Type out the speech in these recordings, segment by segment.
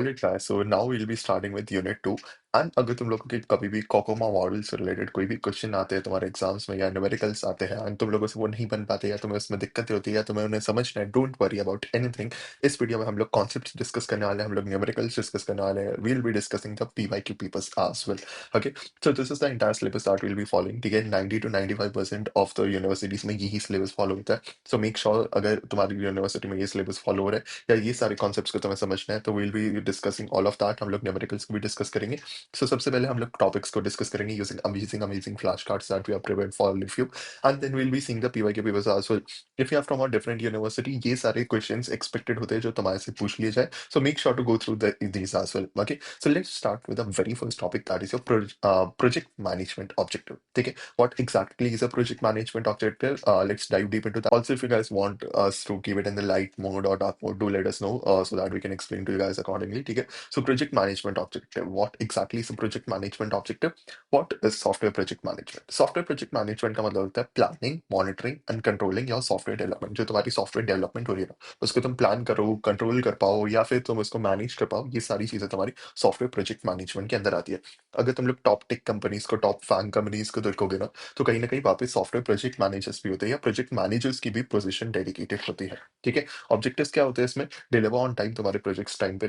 Alright guys, so now we'll be starting with unit 2। And अगर तुम लोगों के कभी भी कोकोमा मॉडल से रिलेटेड कोई भी क्वेश्चन आते हैं तुम्हारे एग्जाम्स में या न्यूमेरिकल्स आते हैं एंड तुम लोगों से वो नहीं बन पाते या तुम्हें उसमें दिक्कतें होती है या तुम्हें उन्हें समझना है, डोंट वरी अबाउट एनीथिंग। इस वीडियो में हम लोग कॉन्सेप्ट्स डिस्कस करने वाले हैं, हम लोग न्यूमेरिकल्स डिस्कस करने वाले हैं, we'll be discussing the PYQ papers as well. Okay, so this is the entire syllabus that will be following. ठीक है, 90 to 95% ऑफ द यूनिवर्सिटीज में यही सिलेबस फॉलो होता है। सो मेक श्योर अगर तुम्हारी यूनिवर्सिटी में ये सिलेबस फॉलो हो रहा है या ये सारे कॉन्सेप्ट्स को तुम्हें समझना है तो will be discussing all of that. हम लोग न्यूमेरिकल्स को भी डिस्कस करेंगे। सो सबसे पहले हम लोग टॉपिक्स को डिस्कस करेंगे using amazing amazing flash cards that we have prepared for all of you. And then will be seeing the PYQ papers as well. If you are from a different university, ये सारे questions expected होते हैं जो तुम्हारे से पूछ लिए जाए। So make sure to go through these as well. Okay, so let's start with the very first topic that is your project management objective. ठीक है, what exactly is a project management objective? Let's dive deep into that. Also, if you guys want us to keep it in the light mode or dark mode, do let us know so that we can explain to you guys accordingly. Okay. So, project management objective. What exactly is a project management objective? What is software project management? Software project management का मतलब होता है planning, monitoring and controlling your software development. जो तुम्हारी software development हो रही है ना, उसको तुम plan करो, control कर पाओ या फिर तुम उसको manage कर पाओ, ये सारी चीजें तुम्हारी software project management के अंदर आती है। अगर तुम लोग टॉप टेक कंपनीज को, टॉप फैंग कंपनीज को देखोगे ना, तो कहीं ना कहीं वहाँ पे सॉफ्टवेयर प्रोजेक्ट मैनेजर्स भी होते हैं या प्रोजेक्ट मैनेजर्स की भी पोजीशन डेडिकेटेड होती है। ठीक है, ऑब्जेक्टिव्स क्या होते हैं इसमें? डिलीवर ऑन टाइम, तुम्हारे प्रोजेक्ट्स टाइम पे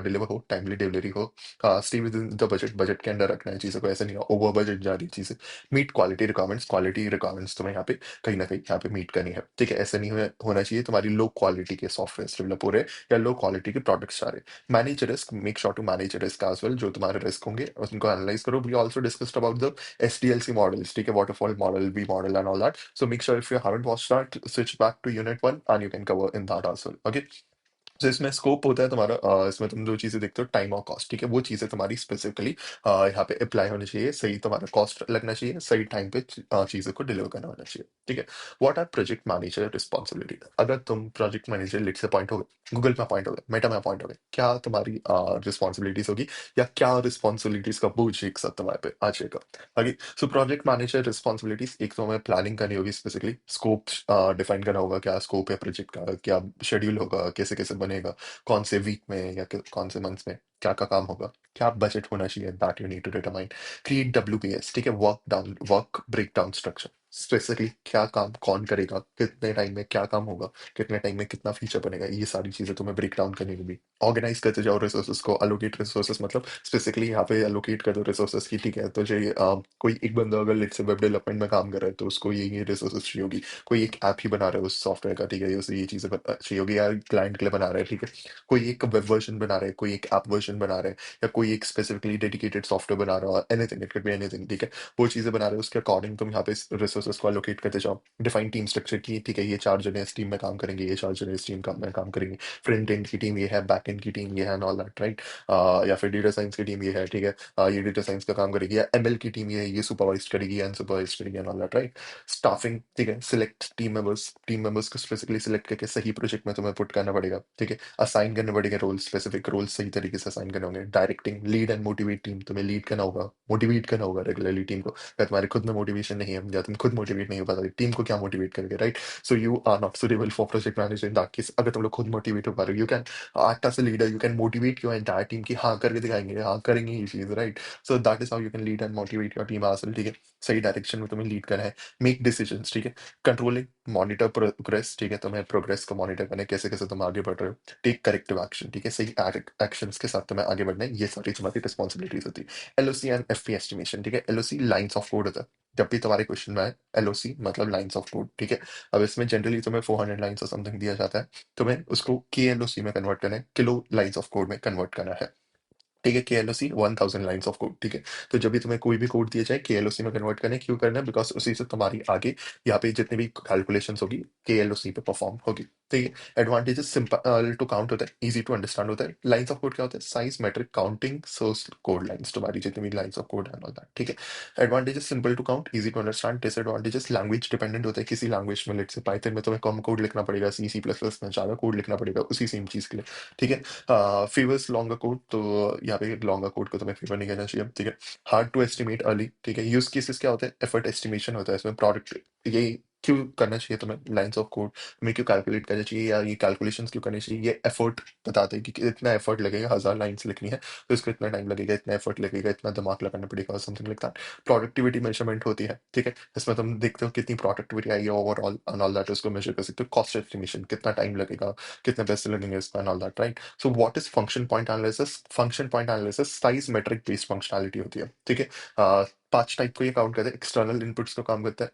डिलीवर हो, टाइमली डिलीवरी हो, stay with in the budget, budget के अंदर रखना है चीज़ों को, ऐसा नहीं है ओवर बजट जा रही चीज़ें। मीट क्वालिटी रिक्वायरमेंट्स तुम्हें यहाँ पे कहीं ना कहीं यहाँ पे मीट करनी है। ठीक है, ऐसा नहीं होना चाहिए तुम्हारी लो क्वालिटी के सॉफ्टवेयर डेवलप हो रहे हैं या लो क्वालिटी के प्रोडक्ट्स आ रहे हैं। Manage risk, make sure to manage risk as well. जो तुम्हारे रिस्क होंगे उनको एनालाइज करो। We also discussed about the SDLC models, ठीक है, waterfall model, V model and all that. So make sure if you haven't watched that, switch back to unit 1 and you can cover in that as well. Okay. तो इसमें scope होता है तुम्हारा, इसमें तुम जो चीजें देखते हो टाइम और कॉस्ट, ठीक है, वो चीजें तुम्हारी स्पेसिफिकली यहाँ पे अप्लाई होनी चाहिए, सही तुम्हारा कॉस्ट लगना चाहिए, सही टाइम पे चीजों को डिलीवर करना होना चाहिए। ठीक है, what are project manager responsibility? अगर तुम प्रोजेक्ट मैनेजर लिट से अपॉइंट हो गए, गूगल में अपॉइंट हो गए, मेटा में अपॉइंट हो गए, क्या तुम्हारी रिस्पॉन्सिबिलिटीज होगी या क्या रिस्पॉन्सिबिलिटीज का बोझ एक साथ तुम्हारे पे आ जाएगा? आगे, सो प्रोजेक्ट मैनेजर रिस्पॉन्सिबिलिटीज, एक तो हमें प्लानिंग करनी होगी, स्पेसिकली स्कोप डिफाइन करना होगा, क्या स्कोप है प्रोजेक्ट का, क्या शेड्यूल होगा, कैसे कैसे बनेगा, कौन से वीक में या कौन से मंथ्स में क्या का काम होगा, क्या बजट होना चाहिए, that you need to determine. Create WBS, ठीक है, work break down structure, specifically क्या काम कौन करेगा, कितने टाइम में क्या काम होगा, कितने टाइम में कितना फीचर बनेगा, ये सारी चीजें तुम्हें ब्रेक डाउन करनी होगी। ऑर्गेनाइज करते जाओ रिसोर्सेज को, अलोकेट रिसोर्सेज, मतलब स्पेसिफिकली यहाँ पे अलोकेट कर दो रिसोर्सेज की। ठीक है, तो जो कोई एक बंदा अगर लेट से वेब डेवलपमेंट में काम कर रहा है तो उसको ये रिसोर्सेज चाहिए होगी। कोई एक ऐप ही बना रहा है उस सॉफ्टवेयर का, ठीक है, उसे ये चीजें चाहिए होगी यार, क्लाइंट के लिए बना रहा है। ठीक है, कोई एक वेब वर्जन बना रहा है, कोई एक ऐप वर्जन बना रहा है या कोई एक स्पेसिफिकली डेडिकेटेड सॉफ्टवेयर बना रहा है, anything, it could be anything. ठीक है, वो चीजें बना रहे हो, उसके अकॉर्डिंग तुम यहाँ पे रिसोर्सेज को अलोकेट करते जाओ। डिफाइन टीम स्ट्रक्चर की, ठीक है, ये 4 जने इस टीम में काम करेंगे, ये 4 जने इस टीम में काम करेंगे, फ्रंट एंड की टीम ये है, बैक एंड की टीम ये है, ऑल दैट, राइट। या फिर डेटा साइंस की टीम ये है, ठीक है, ये डेटा साइंस का काम करेगी, या ML की टीम ये है, ये सुपरवाइज करेगी, अनसुपरवाइज करेगी, ऑल दैट, राइट। स्टाफिंग, ठीक है, सिलेक्ट टीम मेंबर्स को स्पेसिफिकली सिलेक्ट करके सही प्रोजेक्ट में तुम्हें पुट करना पड़ेगा। ठीक है, असाइन करने पड़ेंगे रोल, स्पेसिफिक रोल सही तरीके से असाइन करने होंगे। Directing, lead and motivate team, तुम्हें लीड करना होगा, मोटिवेट करना होगा रेगुलरली टीम को। अगर तुम्हारे खुद में मोटिवेशन नहीं है या तुम खुद मोटिवेट नहीं हो पा रहे, टीम को क्या मोटिवेट करेंगे, right. So you are not suitable for project manager in that case. अगर तुम लोग खुद मोटिवेट हो पा रहे हो, you can act as a leader, you can motivate your entire team की हाँ करके दिखाएंगे, हाँ करेंगे ये चीज, right. So that is how you can lead and motivate your team as well. ठीक है, सही डायरेक्शन में तुम्हें लीड करना है। मेक डिसीजंस, ठीक है, कंट्रोलिंग, मॉनिटर प्रोग्रेस, ठीक है, तुम्हें प्रोग्रेस को मॉनिटर करना है, कैसे कैसे तुम आगे बढ़ रहे हो। टेक करेक्टिव एक्शन, ठीक है, सही एक्शंस के साथ तुम्हें आगे बढ़ना है, ये सारी तुम्हारी रिस्पॉन्सिबिलिटीज होती है। LOC एंड FP एस्टिमेशन, ठीक है, LOC लाइन्स ऑफ कोड होता है। जब भी तुम्हारे क्वेश्चन में है LOC मतलब लाइन्स ऑफ कोड, ठीक है। अब इसमें जनरली तुम्हें 400 लाइन्स और समथिंग दिया जाता है, तुम्हें उसको KLOC में कन्वर्ट करना है, किलो लाइन्स ऑफ कोड में कन्वर्ट करना है। ठीक है, KLOC 1000 लाइन्स ऑफ कोड, ठीक है। तो जब भी तुम्हें कोई भी कोड दिया जाए KLOC में कन्वर्ट करना है, क्यों करना है? बिकॉज उसी से तुम्हारी आगे यहाँ पे जितनी भी कैलकुलेशंस होगी KLOC पे परफॉर्म होगी। ठीक है, एडवांटेजेस सिंपल टू काउंट होता है, इजी टू अंडरस्टैंड होता है। लाइन्स ऑफ कोड क्या होता है? Size, metric, counting, source code lines, तुम्हारी जितनी भी लाइन्स ऑफ कोड है, ऑल दैट। ठीक है, advantages simple to count, easy to understand. Disadvantages language dependent होता है, किसी लैंग्वेज में लेट से पाइथन में तुम्हें कम कोड लिखना पड़ेगा, C++ में ज्यादा कोड लिखना पड़ेगा उसी सेम चीज के लिए। ठीक है, फेवर्स लॉन्गर कोड, तो यहाँ पे लॉन्गर कोड को तुम्हें फेवर नहीं करना चाहिए। ठीक है, हार्ड टू एस्टिमेट अर्ली, ठीक है। यूज केसेस क्या होता है? एफर्ट एस्टिमेशन होता है इसमें, प्रोडक्ट, ये क्यों करना चाहिए तुम्हें लाइन्स ऑफ कोड, तुम्हें क्यों कैलकुलेट करना चाहिए या ये कैलकुलेशंस क्यों करनी चाहिए, ये एफर्ट बताते हैं कि इतना एफर्ट लगेगा, 1000 लाइन्स लिखनी है तो इसको इतना टाइम लगेगा, इतना एफर्ट लगेगा, इतना दिमाग लगाना पड़ेगा, something like that. Productivity measurement होती है, ठीक है, इसमें तुम देखते हो कितनी प्रोडक्टिविटी आई है ओवरऑल एंड ऑल दैट, उसको मेजर कर सकते हो। कॉस्ट एस्टिमेशन, कितना टाइम लगेगा, कितने पैसे लगेंगे इसका and all that, right. So what is function point analysis? Function point analysis size metric based functionality होती है, ठीक है। 5 टाइप को ये काउंट करते हैं, एक्सटर्नल इनपुट्स को काम करता है,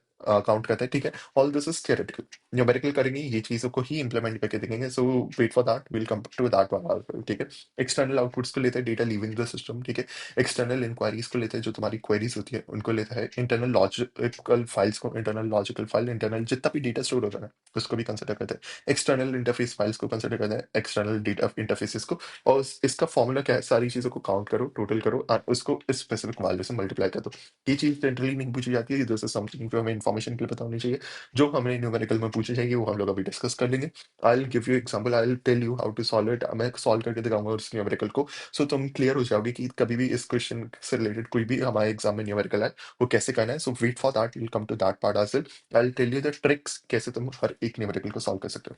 काउंट करता है, ठीक है। All this is theoretical, numerical करेंगे, ये चीजों को ही इंप्लीमेंट करके देखेंगे। So wait for that, will come to that one, ठीक है। एक्सटर्नल आउटपुट्स को लेते हैं डेटा लीविंग द सिस्टम, ठीक है। एक्सटर्नल इंक्वायरीज को लेते हैं, जो तुम्हारी क्वेरीज होती है उनको लेता है। इंटरनल लॉजिकल फाइल्स को, इंटरनल लॉजिकल फाइल, इंटरनल जितना भी डेटा स्टोर होता है उसको भी कंसिडर करते हैं। एक्सटर्नल इंटरफेस फाइल्स को कंसिडर करते हैं, एक्सटर्नल डेटा इंटरफेसेस को। और इसका फॉर्मूला क्या है, सारी चीजों को काउंट करो, टोटल करो और उसको इस स्पेसिफिक वैल्यू से मल्टीप्लाई कर दो। ये चीज जनरली नहीं पूछी जाती है, दिस इज समथिंग जो हमें इन्फॉर्मेशन के लिए पता होनी चाहिए। जो हमें न्यूमेरिकल में पूछे जाएगी वो हम लोग अभी डिस्कस कर लेंगे। I will give you example, I will tell you how to solve it, मैं सॉल्व करके दिखाऊंगा उस न्यूमेरिकल को। सो तुम क्लियर हो जाओगे कि कभी भी इस क्वेश्चन से रिलेटेड कोई भी हमारे एग्जाम में न्यूमेरिकल है वो कैसे करना है। So wait for that, will come to that part as well. I will tell you the tricks कैसे तुम हर एक न्यूमेरिकल को सॉल्व कर सकते हो।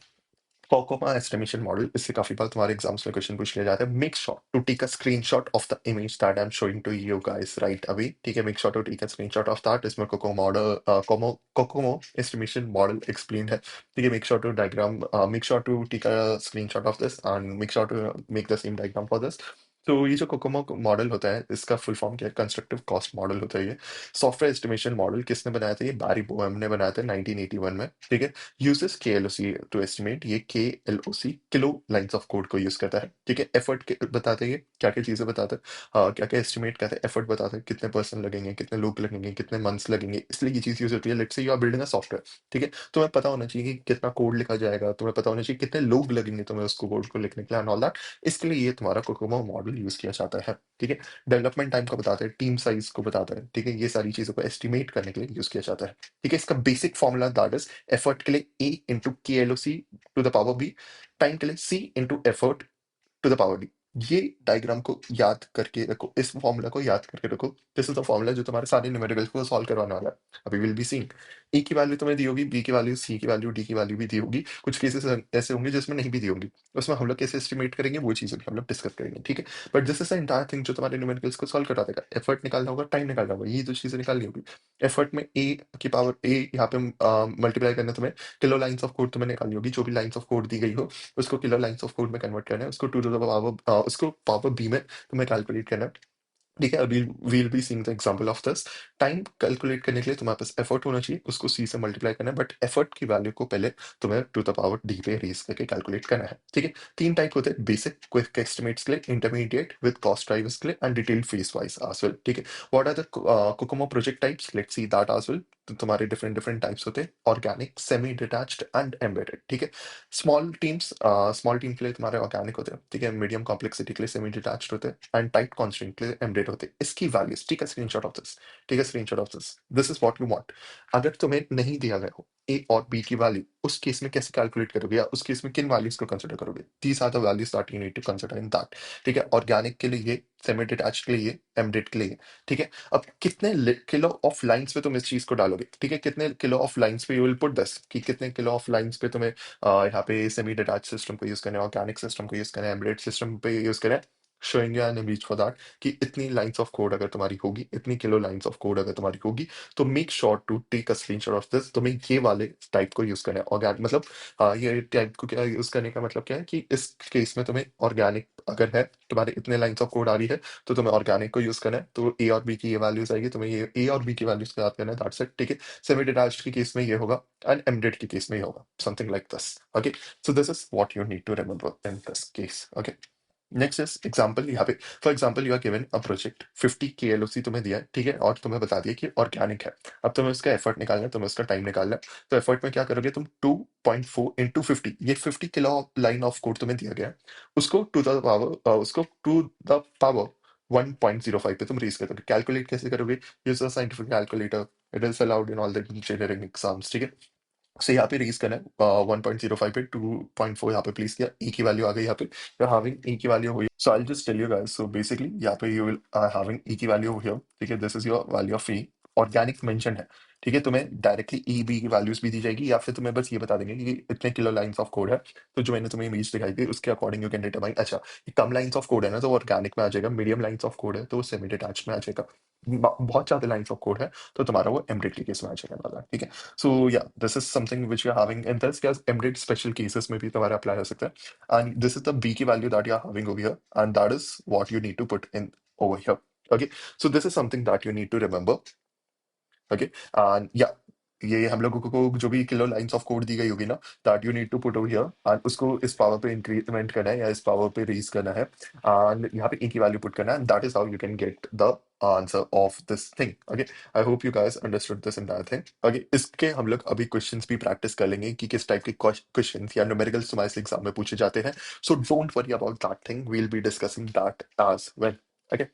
Pokoma estimation model, इससे काफी बार तुम्हारे एग्जाम्स में क्वेश्चन पूछ लिया जाता है। Make sure to take a screenshot of the image that I am showing to you guys right away, ठीक है। Make sure to take a screenshot of that, इसमें COCOMO model, COCOMO estimation model explained है, ठीक है। Make sure to diagram, make sure to take a screenshot of this and make sure to make the same diagram for this. तो ये जो Kokomo model होता है इसका फुल फॉर्म क्या है, कंस्ट्रक्टिव कॉस्ट मॉडल होता है ये। सॉफ्टवेयर एस्टिमेशन मॉडल किसने बनाया था, ये बैरी बोहम ने बनाया था 1981 में, ठीक है। यूजेस KLOC टू एस्टिमेट, ये KLOC kilo lines of code को यूज करता है, ठीक है। एफर्ट बताते हैं, ये क्या क्या चीजें बताते हैं, क्या क्या एस्टिमेट करते हैं, एफर्ट बताते हैं, कितने पर्सन लगेंगे, कितने लोग लगेंगे, कितने मंथ्स लगेंगे, इसलिए ये चीज यूज होती है। Let's say you are building a software, ठीक है। तुम्हें पता होना चाहिए कि कितना कोड लिखा जाएगा, तुम्हें पता होना चाहिए कितने लोग लगेंगे तुम्हें उसको कोड को लिखने के लिए एंड ऑल दैट। इसके लिए ये तुम्हारा कोकोमो मॉडल यूज किया जाता है, ठीक है। डेवलपमेंट टाइम को बताता है, टीम साइज को बताता है, ठीक है। ये सारी चीजों को एस्टिमेट करने के लिए यूज किया जाता है, ठीक है। इसका basic formula that is effort के लिए A into KLOC to the power B, time के लिए C into effort to the power D. ये डायग्राम को याद करके रखो, इस फॉर्मूला को याद करके रखो। दिस इज द फॉर्मूला जो तुम्हारे सारे न्यूमेरिकल्स को सॉल्व करवाने वाला है। अभी विल बी सीइंग ए की वैल्यू तुम्हें दी होगी, बी की वैल्यू, सी की वैल्यू, डी की वैल्यू भी दी होगी। कुछ केसेस ऐसे होंगे जिसमें नहीं भी दी होंगी, उसमें हम लोग कैसे एस्टिमेट करेंगे वो चीजें भी हम लोग डिस्कस करेंगे, ठीक है। But this is the entire thing जो तुम्हारे न्यूमेरिकल्स को सॉल्व करा देगा। एफर्ट निकालना होगा, टाइम निकालना होगा, ये दो चीजें निकालनी होगी। एफर्ट में ए की पावर ए यहाँ पे मल्टीप्लाई करना, तुम्हें किलो लाइन्स ऑफ कोड तुम्हें निकालनी होगी, जो भी लाइन्स ऑफ कोड दी गई हो उसको किलो लाइन्स ऑफ कोड में कन्वर्ट करना है, उसको टू द पावर, उसको पावर बी में तुम्हें कैलकुलेट करना है, ठीक है। अभी we'll be seeing the example of this. Time calculate करने के लिए तुम्हारे पास एफर्ट होना चाहिए, उसको सी से मल्टीप्लाई करना है, बट एफर्ट की वैल्यू को पहले तुम्हें टू द पावर डी पे रेज करके कैलकुलेट करना है, ठीक है। 3 टाइप होते हैं, बेसिक, क्विक एस्टिमेट्स के लिए, इंटरमीडिएट विद कॉस्ट ड्राइवर्स के लिए and detailed phase wise as well, ठीक है। What are the COCOMO project types, let's see that as well. तो तुम्हारे डिफरेंट डिफरेंट टाइप्स होते हैं, organic, semi detached and embedded, ठीक है। स्मॉल टीम्स, स्मॉल टीम के लिए तुम्हारे ऑर्गेनिक होते हैं, ठीक है। मीडियम कॉम्प्लेक्सिटी के लिए सेमी डिटैच्ड होते हैं एंड टाइट कॉन्स्टेंट के लिए एम्बेडेड होते हैं। इसकी वैल्यूज, ठीक है, स्क्रीनशॉट ऑफ दिस, ठीक है, screenshot of this, this is what you want. अगर तुम्हें नहीं दिया गया हो ए और बी की वैल्यू, उस केस में कैसे कैलकुलेट करोगे या उस केस में किन वैल्यूज को कंसिडर करोगे, these are the values that you need to consider in that, ठीक है। ऑर्गेनिक के लिए ये, सेमी डिटैच्ड के लिए ये, एम्बेडेड के लिए ये, ठीक है। अब कितने किलो ऑफ लाइंस पे तुम इस चीज को डालोगे, ठीक है, कितने किलो ऑफ लाइंस पे यू विल पुट दिस, कि कितने किलो ऑफ लाइंस पे तुम्हें यहाँ पे सेमी डिटैच सिस्टम को यूज करना है, ऑर्गेनिक सिस्टम को यूज करना है, एम्बेडेड सिस्टम पे यूज करना है। Showing you an image for that कि इतनी लाइंस ऑफ कोड अगर तुम्हारी होगी, इतनी किलो लाइंस ऑफ कोड अगर तुम्हारी होगी, तो make sure to take a screenshot of this. तुम्हें ये वाले टाइप को यूज करना है, ऑर्गेनिक मतलब ये टाइप को क्या यूज करने का मतलब क्या है कि इस केस में तुम्हें ऑर्गेनिक अगर है, तुम्हारे इतने लाइंस ऑफ कोड आ रही है, तो तुम्हें ऑर्गेनिक को यूज करना है। तो ए और बी की ये वैल्यूज आएगी, तुम्हें ये ए और बी की वैल्यूज को याद करना है, दैट्स इट, ठीक है। सेमी डिटैच्ड के केस में ये होगा एंड एम्बेडेड के केस में ये होगा, something like this, okay. So this is what you need to remember in this case. Okay. Next is example, यहाँ पे for example you are given a project 50 KLOC तुम्हें दिया है, ठीक है, और तुम्हें बता दिया कि ऑर्गेनिक है। अब तुम्हें उसका एफर्ट निकालना है, तुम्हें उसका टाइम निकालना है। तो एफर्ट में क्या करोगे तुम, 2.4 इंटू 50, ये 50 किलो लाइन ऑफ कोड तुम्हें दिया गया है, उसको टू द पावर, उसको टू द पावर 1.05 पे तुम रेज करोगे। कैलकुलेट कैसे करोगे, use a scientific calculator, it is allowed in all the engineering exams, ठीक है। सो यहाँ पे रेज करना है 1.05 पे 2.4 यहाँ पे प्लेस किया, ई की वैल्यू आ गई यहाँ पे, you're having e की वैल्यू हुई। So I just tell you guys, so basically यहाँ पे यू विल हैविंग e की वैल्यू हियर, ठीक है, this is your value of e। Organic mention है, ठीक है? तुम्हें डायरेक्टली ई, बी की वैल्यूज़ भी दी जाएगी या फिर तुम्हें बस ये बता देंगे कि इतने किलो लाइन्स ऑफ कोड है, तो जो मैंने तुम्हें इमेज दिखाई थी उसके अकॉर्डिंग यू कैन डिटरमाइन अच्छा, ये कम लाइन्स ऑफ कोड है ना तो वो ऑर्गेनिक में आ जाएगा, मीडियम लाइन्स ऑफ कोड है तो वो सेमी डिटैच्ड में आ जाएगा। बहुत ज़्यादा लाइन्स ऑफ कोड है तो तुम्हारा वो एम्बेडेड के केस में आ जाएगा वाला, ठीक है? सो या this is something which you are having in this case, embedded special cases में भी तुम्हारा अप्लाई हो सकता है। And this is the b की value that you are having over here and that is what you need to put in over here. Okay, so this is something that you need to remember. Okay, and yeah, ये हम लोगों को जो भी kilo lines of code दी गई होगी ना, that you need to put over here and उसको इस पावर पे इंक्रीमेंट करना है या इस पावर पे रेज करना है एंड यहाँ पे ए की वैल्यू पुट करना है, and that is how you can get the answer of this thing. Okay, I hope you guys understood this entire thing. Okay, इसके हम लोग अभी क्वेश्चंस भी प्रैक्टिस कर लेंगे कि किस टाइप के क्वेश्चंस या न्यूमेरिकल्स तुम्हारे एग्जाम में पूछे जाते हैं। So don't worry about that thing, we will be discussing that as well. Okay,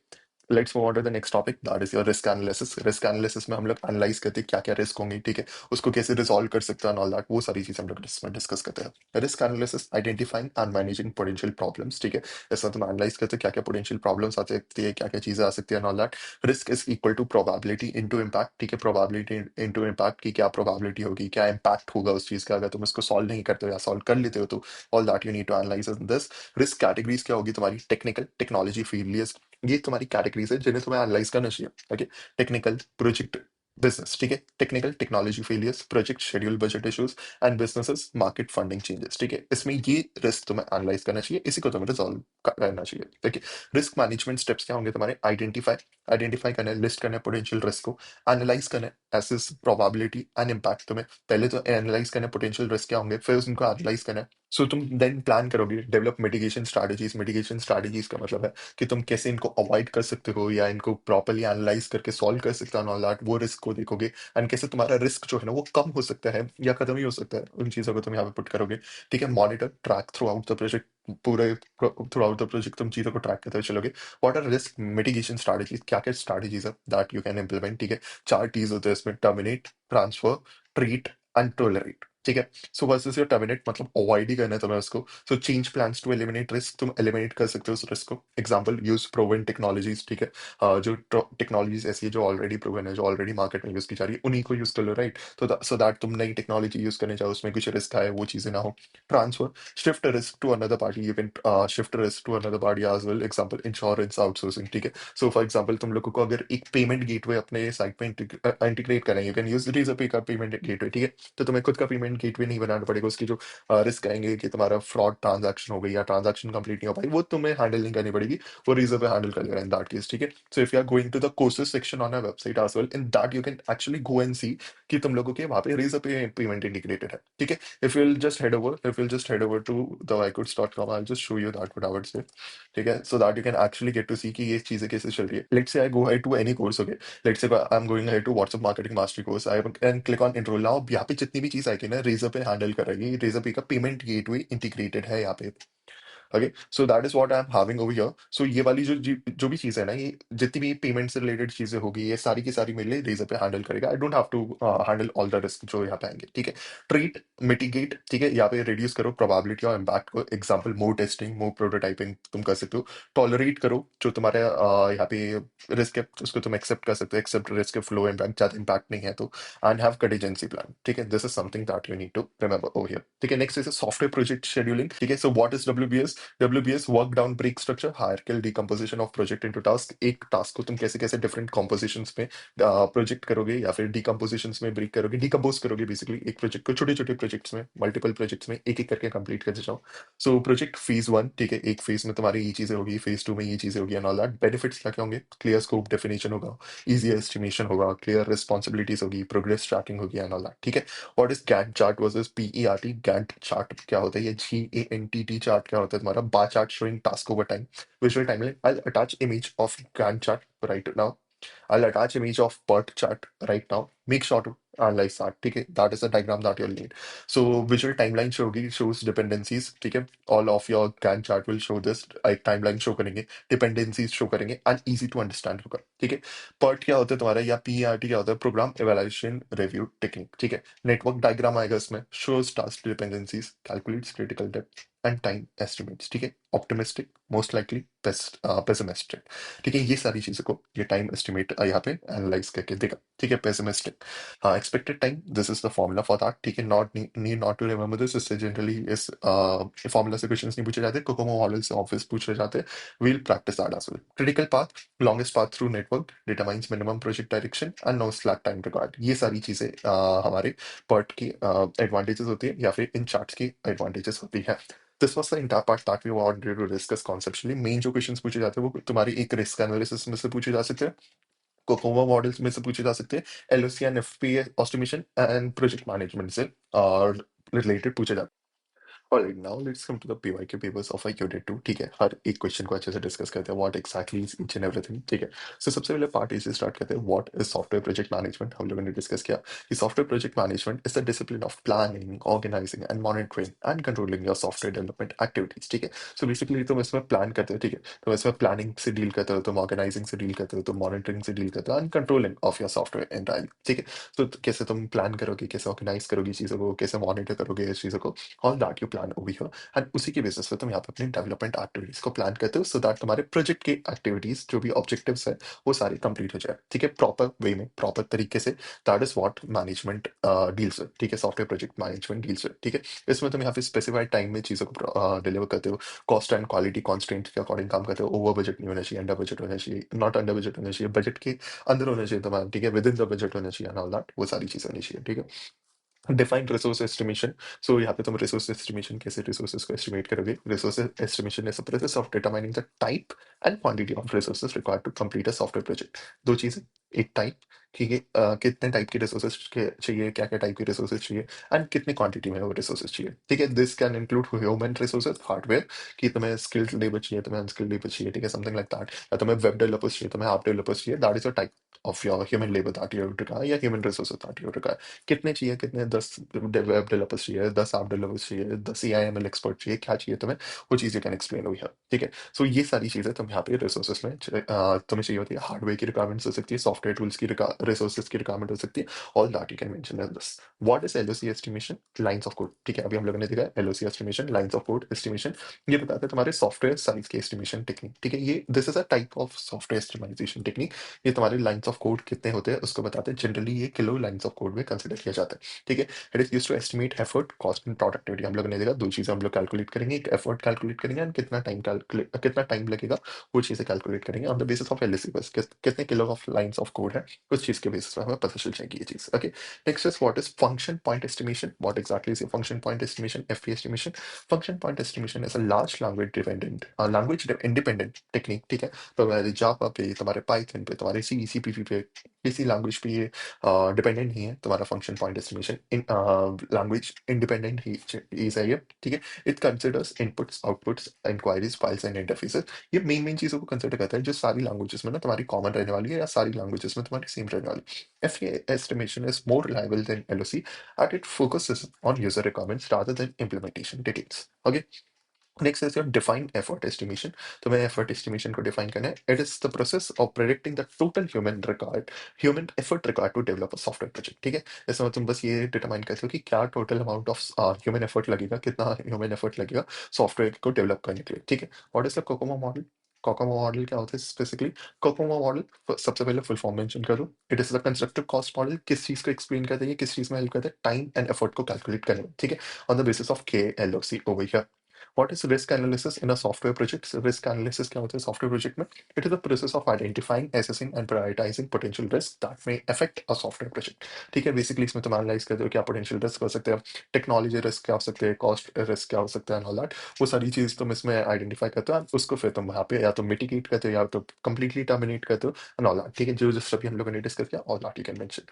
let's move on to the next topic, that is your risk analysis. Risk analysis में हम लोग analyse करते हैं क्या क्या रिस्क होंगे, ठीक है, उसको कैसे रिजॉल्व कर सकते हैं ऑल दैट, वो सारी चीजें हम लोग इसमें डिस्कस करते हैं। Risk analysis, identifying and managing potential problems, ठीक है, इसमें तुम एनालाइज करते हैं क्या क्या पोटेंशियल प्रॉब्लम्स आ सकती है, क्या क्या चीजें आ सकती है all that. Risk is equal to probability into impact, ठीक है, प्रोबेबिलिटी इनटू इम्पैक्ट की क्या प्रोबेबिलिटी होगी, क्या इम्पैक्ट होगा उस चीज का अगर तुम इसको सॉल्व नहीं करते हो या सॉल्व कर लेते हो, तो all that you need to analyse in this. Risk categories क्या होगी तुम्हारी, टेक्निकल, टेक्नोलॉजी, फेलियर्स, ये तुम्हारी कैटेगरीज है जिन्हें तुम्हें एनालाइज करना चाहिए। ओके, टेक्निकल, प्रोजेक्ट, बिजनेस, ठीक है, technical, technology failures, project, schedule, budget issues and businesses, market funding changes, ठीक है, इसमें ये रिस्क तुम्हें एनालाइज करना चाहिए, इसी को तुम्हें रिजॉल्व करना चाहिए। देखिए, रिस्क मैनेजमेंट स्टेप्स क्या होंगे तुम्हारे, आइडेंटिफाई, आइडेंटिफाई करना है, लिस्ट करना है पोटेंशियल रिस्क को, एनालाइज करना है, एसेस प्रोबेबिलिटी एंड इम्पैक्ट, तुम्हें पहले तो एनालाइज करना है पोटेंशियल रिस्क क्या होंगे, फिर उनको एनालाइज करना है। सो तुम देन प्लान करोगे, develop mitigation strategies. Mitigation strategies का मतलब है कि तुम कैसे इनको अवॉइड कर सकते हो या इनको प्रॉपर्ली एनालाइज करके सॉल्व कर सकते हो ऑल दैट, वो रिस्क को देखोगे एंड कैसे तुम्हारा रिस्क जो है ना वो कम हो सकता है या खत्म ही हो सकता है, उन चीजों को तुम यहाँ पे पुट करोगे। ठीक है, monitor, track throughout the project, पूरे थ्रू आउट द प्रोजेक्ट तुम चीजों को ट्रैक करते हुए चलोगे। What are risk mitigation strategies, क्या क्या स्ट्रैटेजीज है दैट यू कैन इम्प्लीमेंट, ठीक है, 4 T's होते हैं इसमें, terminate, transfer, treat and tolerate, ठीक है। सो वर्सेस योर टर्मिनेट मतलब अवॉइड ही करना है तुम्हें उसको। So change plans to eliminate risk, तुम एलिमिनेट कर सकते हो उस रिस्क को। एग्जांपल, यूज प्रूवन टेक्नोलॉजीज, ठीक है, जो टेक्नोलॉजीज ऐसी है जो ऑलरेडी प्रूवन है, जो ऑलरेडी मार्केट में यूज की जा रही है, उन्हीं को यूज कर लो, राइट। तो सो दैट तुम नई टेक्नोलॉजी यूज करने जाओ उसमें कुछ रिस्क आए वो चीजें ना हो। Transfer, shift risk to another party, you can shift risk to another party as well. Example, insurance outsourcing, ठीक है। सो फॉर एग्जांपल, तुम लोगों को अगर एक पेमेंट गेटवे अपने साइट पे इंटीग्रेट करना है, यू कैन यूज रीजर का पेमेंट गेटवे, ठीक है। तो तुम्हें खुद का पेमेंट गेटवे नहीं बनाना पड़ेगा, उसकी जो रिस्क आएंगे कि तुम्हारा फ्रॉड ट्रांजैक्शन हो गई या ट्रांजैक्शन कंप्लीट नहीं हो पाई, वो तुम्हें हैंडल नहीं करनी पड़ेगी, वो रीजर पे हैंडल कर लेगा इन दैट केस, ठीक है। So if you are going to the courses section on a website as well, in that you can actually go and see कि तुम लोगों के वहाँ पे रीजर पे पेमेंट इंटीग्रेटेड है, ठीक है। If you'll just head over to the iQuids.com, I'll just show you that what I would say, ठीक है, so that you can actually get to see कि ये चीजें कैसे चल रही है। Let's say I go ahead to any course, okay, let's say I'm going ahead to WhatsApp marketing mastery course, I can click on enroll now। अब यहाँ पे जितनी भी चीज आएगी ना रेजर पे हैंडल करेगी, रेजर पे का पेमेंट गेटवे इंटीग्रेटेड है यहाँ पे। Okay, so that is what I am having over here. So ये वाली जो भी चीज है ना, ये जितनी भी पेमेंट से रिलेटेड चीजें होगी, ये सारी की सारी मेरे लिए रेजर पे हैंडल करेगा। I don't have to handle all the risk जो यहाँ पे आएंगे, ठीक है। ट्रीट, मिटिगेट, ठीक है, यहाँ पे रिड्यूस करो प्रोबेबिलिटी और इम्पैक्ट को। एग्जांपल, मोर टेस्टिंग, मोर प्रोटोटाइपिंग तुम कर सकते हो। टॉलरेट करो, जो तुम्हारे यहाँ पे रिस्क है उसको तुम एक्सेप्ट कर सकते हो, एक्सेप्ट रिस्क के फ्लो इम्पैक्ट, ज्यादा इम्पैक्ट नहीं है तो। एंड हैव कंटीजेंसी प्लान, ठीक है, this is something that you need to remember over here, ठीक है। Next is software project scheduling, ठीक है। So what is WBS? WBS, work down break structure, hierarchical decomposition of project into task. एक task को तुम कैसे कैसे different compositions में प्रोजेक्ट करोगे या फिर डिकम्पोजिशंस में ब्रेक करोगे, डिकम्पोज करोगे बेसिकली एक प्रोजेक्ट को छोटे छोटे प्रोजेक्ट्स में, मल्टीपल प्रोजेक्ट्स में एक एक करके कंप्लीट करते जाओ। सो प्रोजेक्ट फेज 1, ठीक है, एक फेज में तुम्हारी ये चीजें होगी, फेज 2 में ये चीजें होगी एंड ऑल दैट। बेनिफिट्स क्या क्या होंगे? क्लियर स्कोप डेफिनेशन होगा, इजी एस्टिमेशन होगा, क्लियर रिस्पॉन्सिबिलिटीज होगी, प्रोग्रेस ट्रैकिंग होगी एंड ऑल दैट, ठीक है। What is Gantt chart versus PERT? Gantt chart क्या होता है? ये GANTT चार्ट क्या होता है तुम्हारा? Bar chart showing task over time, visual timeline। I'll attach image of Gantt chart right now, I'll attach image of PERT chart right now, make sure to analyze that, ठीक है, that is the diagram that you'll need। So visual timeline शोगी, shows dependencies, ठीक है, all of your Gantt chart will show this, एक timeline show करेंगे, dependencies show करेंगे and easy to understand होगा, ठीक है। PERT क्या होता है तुम्हारा या PERT क्या होता है? प्रोग्राम एवेल्यूएशन रिव्यू टेक्निक, ठीक है। नेटवर्क डायग्राम आएगा इसमें, shows task dependencies, calculates critical depth, and time estimates, ठीक है। ऑप्टिमिस्टिक, मोस्ट लाइकली, पेसिमिस्टिक, ठीक है। ये सारी चीजों को ये टाइम एस्टिमेट यहाँ पे एनालाइज करके देगा, ठीक है। पेसिमिस्टिक, हाँ, expected time, this is the formula for that, ठीक है। Not need not to remember this, इससे जनरली इस फॉर्मूला से क्वेश्चंस नहीं पूछे जाते, कोकोमो मॉडल से ऑब्वियस पूछे जाते हैं। We'll practice that as well. Critical path, longest path through network, determines minimum project direction and no slack time required. ये सारी चीजें हमारे पर्ट की एडवांटेजेस होती है या फिर इन चार्ट्स की एडवांटेजेस होती है। This was the entire part that we wanted to discuss conceptually. Main जो क्वेश्चंस पूछे जाते हैं वो तुम्हारी एक रिस्क एनालिसिस में से पूछे जा सकते हैं, कोकोमो मॉडल्स में से पूछे जा सकते हैं, LOC and FPA estimation and project management से और रिलेटेड पूछे जाते हैं। Alright, now let's come to the PYQ papers of a unit 2, ठीक है। हर एक क्वेश्चन को अच्छे से डिस्कस करते हैं, what exactly is each and everything, ठीक है। सो सबसे पहले पार्ट ए से स्टार्ट करते हैं, what is software project management. हम लोगों ने डिस्कस किया कि software project management is the discipline of planning, organizing and monitoring and controlling your software development activities, ठीक है। सो बेसिकली तुम इसमें प्लान करते हो, ठीक है। तुम इसमें प्लानिंग से डील करते हो, तुम ऑर्गेनाइजिंग से डील करते हो, तुम मॉनिटरिंग से डील करते हो and controlling of your software entirely, ठीक है। तो कैसे तुम प्लान करोगे, कैसे ऑर्गेनाइज करोगे चीज़ों को, कैसे मॉनिटर करोगे इस चीज़ों को, all that you plan over here. And उसी के बेसिस पे तुम यहाँ पे अपनी डेवलपमेंट एक्टिविटीज को प्लान करते हो सो दैट तुम्हारे प्रोजेक्ट की एक्टिविटीज जो भी ऑब्जेक्टिव्स है वो सारी कंप्लीट हो जाए, ठीक है। प्रॉपर वे में, प्रॉपर तरीके से, that is what management deals with, ठीक है। Software project management deals with, ठीक है। इसमें तुम यहाँ पे स्पेसिफाइड टाइम में चीज़ों को डिलीवर करते हो, कॉस्ट एंड क्वालिटी कॉन्स्टेंट के अकॉर्डिंग काम करते हो। ओवर बजट नहीं होना चाहिए, अंडर बजट होना चाहिए, नॉट अंडर बजट होना चाहिए, बजट के अंदर होना चाहिए तुम्हारा, ठीक है। विद इन द बजट होना चाहिए एंड ऑल दैट, वो सारी चीज़ें होनी चाहिए, ठीक है। डिफाइन रिसोर्स एस्टिमेशन, सो यहाँ पे तुम रिसोर्स एस्टिमेशन कैसे रिसोर्सेज को एस्टिमेट करोगे। Resource estimation is a process of determining the type and quantity of resources required to complete a software project. दो चीजें, एक टाइप, ठीक है, कितने टाइप की रिसोर्सेज चाहिए, क्या क्या टाइप की रिसोर्सेज चाहिए एंड कितने क्वांटिटी में वो रिसोर्सेज चाहिए, ठीक है। This can include human resources, hardware, कि तुम्हें स्किल्ड लेबर चाहिए, तुम्हें अनस्किल्ड लेबर चाहिए, ठीक है, समथिंग लाइक दैट। या तुम्हें वेब डेवलपर्स चाहिए, तुम्हें ऐप डेवलपर्स चाहिए, that is a type of your human labour that you require या human resources that you require. कितने चाहिए, कितने 10 वेब डेवलपर्स चाहिए, 10 ऐप डेवलपर्स चाहिए, 10 एआईएमएल एक्सपर्ट चाहिए, क्या चाहिए तुम्हें, वो चीज़ you can explain over here, ठीक है। सो ये सारी चीज़ें तुम यहाँ पे रिसोर्सेज में तुम्हें चाहिए होती है। हार्डवेयर की रिक्वायरमेंट्स हो सकती है, सॉफ्टवेयर टूल्स की रिसोर्सेज की रिक्वायरमेंट हो सकती है, all that you can mention in this. What is LOC estimation, lines of code, ठीक है। अभी हम लोगों ने देखा LOC estimation, lines of code estimation, ये बताते हैं तुम्हारे सॉफ्टवेयर साइज की एस्टिमेशन टेक्निक, ठीक है। ये this is a type of software estimization technique. ये तुम्हारे लाइंस ऑफ कोड कितने होते हैं उसको बताते हैं, जनरली ये किलो लाइंस ऑफ कोड में कंसिडर किया जाता है, ठीक है। It is used to estimate effort, cost and productivity. हम लोगों ने देखा दो चीजें हम लोग कैलकुलेट करेंगे, एक एफर्ट कैलकुलेट करेंगे एंड कितना टाइम लगेगा, वो चीजें कैलकुलेट करेंगे on the basis of LAC, बस कितने kilo of lines of code है उस चीज के बेसिस पे हमें पता चल जाएगी ये चीज, okay. Next is what is function point estimation, what exactly is function point estimation, FP estimation. Function point estimation is a large language independent technique, ठीक है। तुम्हारे जावा पे, तुम्हारे पाइथन पे, तुम्हारे सी सीपीपी पे, किसी लैंग्वेज पे ये डिपेंडेंट नहीं है तुम्हारा फंक्शन पॉइंट एस्टिमेशन। इन लैंग्वेज इंडिपेंडेंट ही चीज है ये, ठीक है। It considers inputs, outputs, inquiries, files and interfaces. ये मेन मेन चीजों को कंसिडर करता है जो सारी लैंग्वेजेस में ना तुम्हारी कॉमन रहने वाली है या सारी लैंग्वेजेस में तुम्हारी सेम रहने वाली है। F estimation is more reliable than LOC at it focuses on user requirements rather than implementation details, okay. Next is your define effort estimation. तो मैं एफर्ट एस्टिमेशन को डिफाइन करना है, it is the process of predicting the total human effort required to develop a software project, ठीक है। इसमें तुम बस ये डिटरमाइन करते हो कि क्या total amount of human effort लगेगा, कितना ह्यूमन एफर्ट लगेगा सॉफ्टवेयर को डेवलप करने के लिए, ठीक है। What is the Kokomo model, Kokomo model क्या होता है स्पेसिफिकली। कोकोमो मॉडल सबसे पहले फुल फॉर्म मेंशन करो, it is the constructive cost model. किस चीज को एक्सप्लेन करता है, ये किस चीज में हेल्प करता है, टाइम एंड एफर्ट को कैलकुलेट करने में, ठीक है, on the basis of K L O C over here. What is risk analysis in a software project? So risk analysis क्या होता है सॉफ्टवेयर प्रोजेक्ट में? It is the process of identifying, assessing and prioritizing potential risks that may affect a software project. ठीक है, basically इसमें तुम analyse करते हो क्या पोटेंशियल रिस्क हो सकते हैं, टेक्नोलॉजी रिस्क क्या हो सकते हैं, कॉस्ट रिस्क क्या हो सकता है, ऑल दैट। वो सारी चीज तुम इसमें आइडेंटिफाई करते हो and उसको फिर तुम वहाँ पे या तो मिटिगेट करते हो या तो कंप्लीटली टर्मिनेट करते हो एंड ऑल दैट, ठीक है। जो जिस अभी हम लोगों ने डिस्कस किया all that you can mention.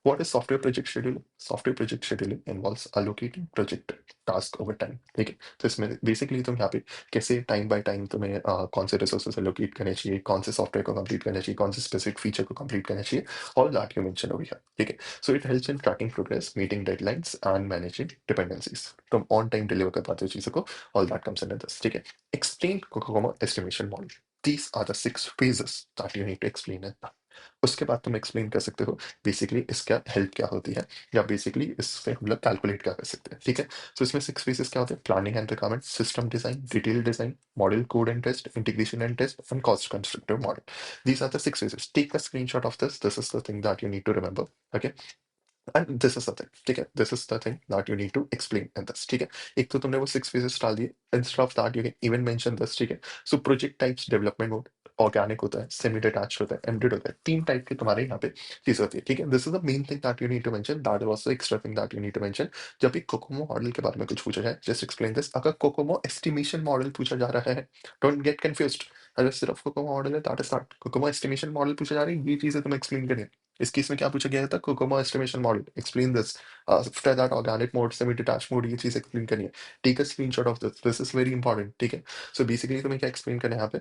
What is software project scheduling? Software project scheduling involves allocating project task over time, ठीक है। तो इसमें बेसिकली तुम यहाँ पे कैसे टाइम बाय टाइम तुम्हें कौन से रिसोर्सेज एलोकेट करने चाहिए, कौन से सॉफ्टवेयर को कंप्लीट करना चाहिए, कौन से स्पेसिफिक फीचर को कंप्लीट करना चाहिए, all that you mention over here, ठीक है। So it helps in tracking progress, meeting deadlines and managing dependencies. तुम ऑन टाइम डिलीवर कर पाते हो चीजों को, all that comes under this, ठीक है। Explain COCOMO estimation model, these are the 6 phases that you need to explain it. उसके बाद तुम एक्सप्लेन कर सकते हो बेसिकली इसका हेल्प क्या होती है, या बेसिकली इससे हम लोग कैलकुलेट क्या कर सकते हैं, ठीक है। तो इसमें 6 फेजेस क्या होते हैं? Planning and requirement, system design, detail design, model code and test, integration and test, and cost constructive model. These are the 6 phases. Take a screenshot of this. This is the thing that you need to remember. Okay. And this is the thing, ठीक है, this is the thing that you need to explain in this, ठीक है। एक तो तुमने वो 6 phases डाल दिए, instead of that you can even mention this, ठीक है। So project types, development mode, organic होता है, सेमी डिटैच्ड होता है, एम्बेडेड होता है, 3 टाइप के तुम्हारे यहाँ पे चीजें होती है, ठीक है। This is the main thing that you need to mention, that is also extra thing that you need to mention. जब भी कोकोमो मॉडल के बारे में कुछ पूछा जाए, जस्ट एक्सप्लेन दिस। अगर कोकोमो एस्टिमेशन मॉडल पूछा जा रहा है, डोंट गेट कंफ्यूज्ड। अगर सिर्फ कोकोमो मॉडल है, that is not Kokomo estimation model पूछा जा रहा है, ये चीजें तुम्हें एक्सप्लेन करनी है। इस केस में क्या पूछा गया था? COCOMO estimation model, explain this. After that organic mode, semi detached mode, ये चीज एक्सप्लेन करनी है। Take a screenshot of this, this is very important, ठीक है। सो बेसिकली तुम्हें क्या एक्सप्लेन करना है यहाँ पे?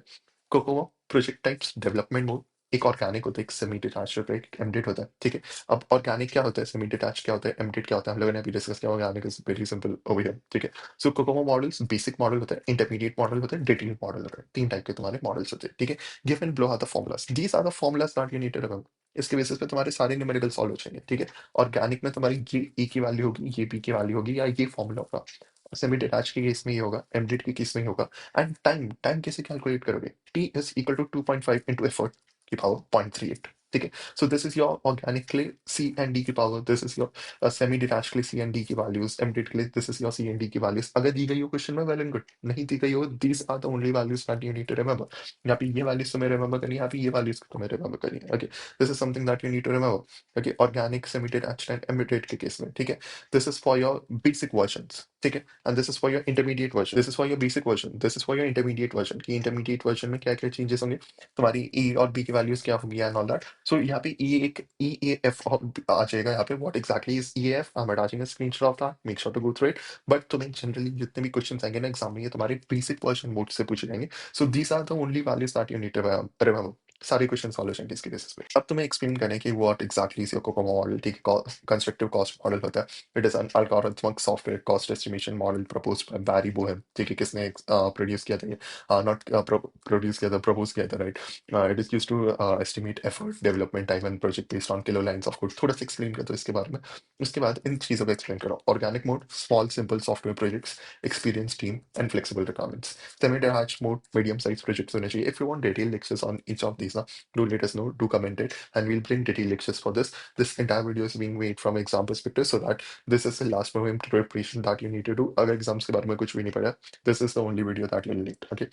Kokomo, project types, development mode, एक ऑर्गेनिक होता है, एक सेमी डिटैच्ड होता है, एक एम्बेडेड होता है, ठीक है। अब ऑर्गेनिक क्या होता है, सेमी डिटैच्ड क्या होता है, एम्बेडेड क्या होता है, हम लोगों ने अभी डिस्कस किया। Organic is very simple over here, ठीक है। सो कोकोमो मॉडल्स, बेसिक मॉडल होता है, इंटरमीडिएट मॉडल होता है, डिटेल्ड मॉडल होता है, 3 टाइप के तुम्हारे मॉडल्स होते हैं, ठीक है। Given below are the formulas, these are the formulas that you need to remember. इसके बेसिस पे तुम्हारे सारे न्यूमेरिकल सॉल्व हो जाएंगे, ठीक है। ऑर्गेनिक में तुम्हारी ये ए की वैल्यू होगी, ये बी की वैल्यू होगी, या ये फॉर्मूला होगा। सेमी डिटैच के केस में ये होगा, एम्बेडेड के केस में ये होगा। एंड टाइम, टाइम कैसे कैलकुलेट करोगे? T is equal to 2.5 into effort की पावर 0.38, ठीक है। So this is your organic के लिए सी एंड डी की power, this is your semi detach के लिए सी एंड डी की वैल्यूज, एम्बेडेड के लिए this is your C and D की वैल्यूज। अगर दी गई हो क्वेश्चन में, वेल एंड गुड। नहीं दी गई हो, these are the only values that you need to remember. यहाँ पे ये वैल्यूज तुम्हें रिमेंबर करनी है, यहाँ पे ये वैल्यूज तुम्हें रिमेंबर करनी है, okay. This is something that you need to remember, okay. Organic, semi detached and embedded के केस में, ठीक है। This is for your basic versions, ठीक है। And this is for your intermediate version, this is for your basic version, this is for your intermediate version. की intermediate version में क्या क्या चेंजेस होंगे, तुम्हारी ए और बी की वैल्यूज क्या होंगी एंड ऑल दैट। सो यहाँ पे ई एक ई ए एफ आ जाएगा यहाँ पे। What exactly is E F, I am attaching a screenshot of that, make sure to go through it. But तुम्हें जनरली जितने भी क्वेश्चन आएंगे ना एग्जाम में, ये तुम्हारे बेसिक वर्जन मोड से पूछे जाएंगे। So these are the only values that you need to remember. सारे क्वेश्चन सॉल्व हो जाएंगे इसके बेसिस पे। अब तुम्हें एक्सप्लेन करें कि what exactly is your Kokomo model, ठीक है। कंस्ट्रक्टिव कॉस्ट मॉडल होता है, it is an algorithmic software cost estimation model proposed by Barry Boehm, ठीक है। किसने प्रोड्यूस किया था ये? नॉट प्रोड्यूस किया था, प्रपोज किया था, right. It is use to estimate effort, development time and project based on kilo lines of code. थोड़ा सा एक्सप्लेन कर दो इसके बारे में। उसके बाद इन चीजों को एक्सप्लेन करो। Organic mode, small simple software projects, experience team and flexible requirements. Semi detached mode, medium size projects होने चाहिए। If you want detail lectures on each of these ना, do let us know, do comment it, and we'll bring detailed lectures for this. This entire video is being made from exam perspective, so that this is the last moment preparation that you need to do. अगर exams के बारे में कुछ भी नहीं पढ़ा, this is the only video that you'll need, okay.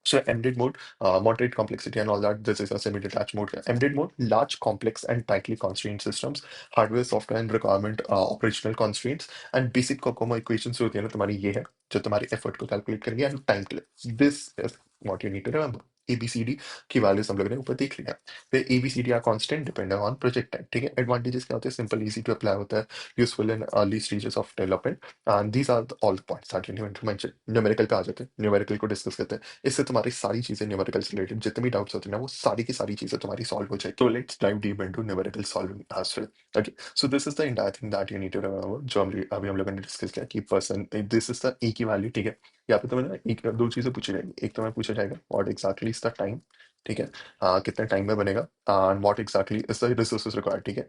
So embedded mode, moderate complexity and all that. This is a semi-detached mode. Embedded mode, large, complex, and tightly constrained systems, hardware, software, and requirement, operational constraints, and basic COCOMO equations जो होती है ना तुम्हारी, ये है जो तुम्हारी effort को कैलकुलेट करेंगे एंड टाइम के लिए। This is what you need to remember. ABCD की वैल्यूज हम लोगों ने ऊपर देख लिया। फिर ABCD are constant, dependent on project time, ठीक है। एडवांटेजेस क्या होते हैं? सिंपल, इजी टू अप्लाई होता है, useful in early stages of development, and these are all points that you need to mention. Numerical पे आ जाते हैं, न्यूमेरिकल को डिस्कस करते हैं। इससे तुम्हारी सारी चीजें न्यूमेरिकल से रिलेटेड जितनी भी डाउट्स होती है ना, वो सारी की सारी चीजें तुम्हारी सॉल्व हो जाएगी। तो let's dive deep into numerical solving as well, okay. So this is the entire thing that you need to remember, जो अभी हम लोगों ने डिस्कस किया कि person, this is the A की वैल्यू, ठीक है। यहाँ पे तुम्हें ना एक दो चीजें पूछी जाएगी। एक तुम्हें पूछा जाएगा what exactly is the time, ठीक है। कितने टाइम में बनेगा, and what exactly is the resources required, ठीक है।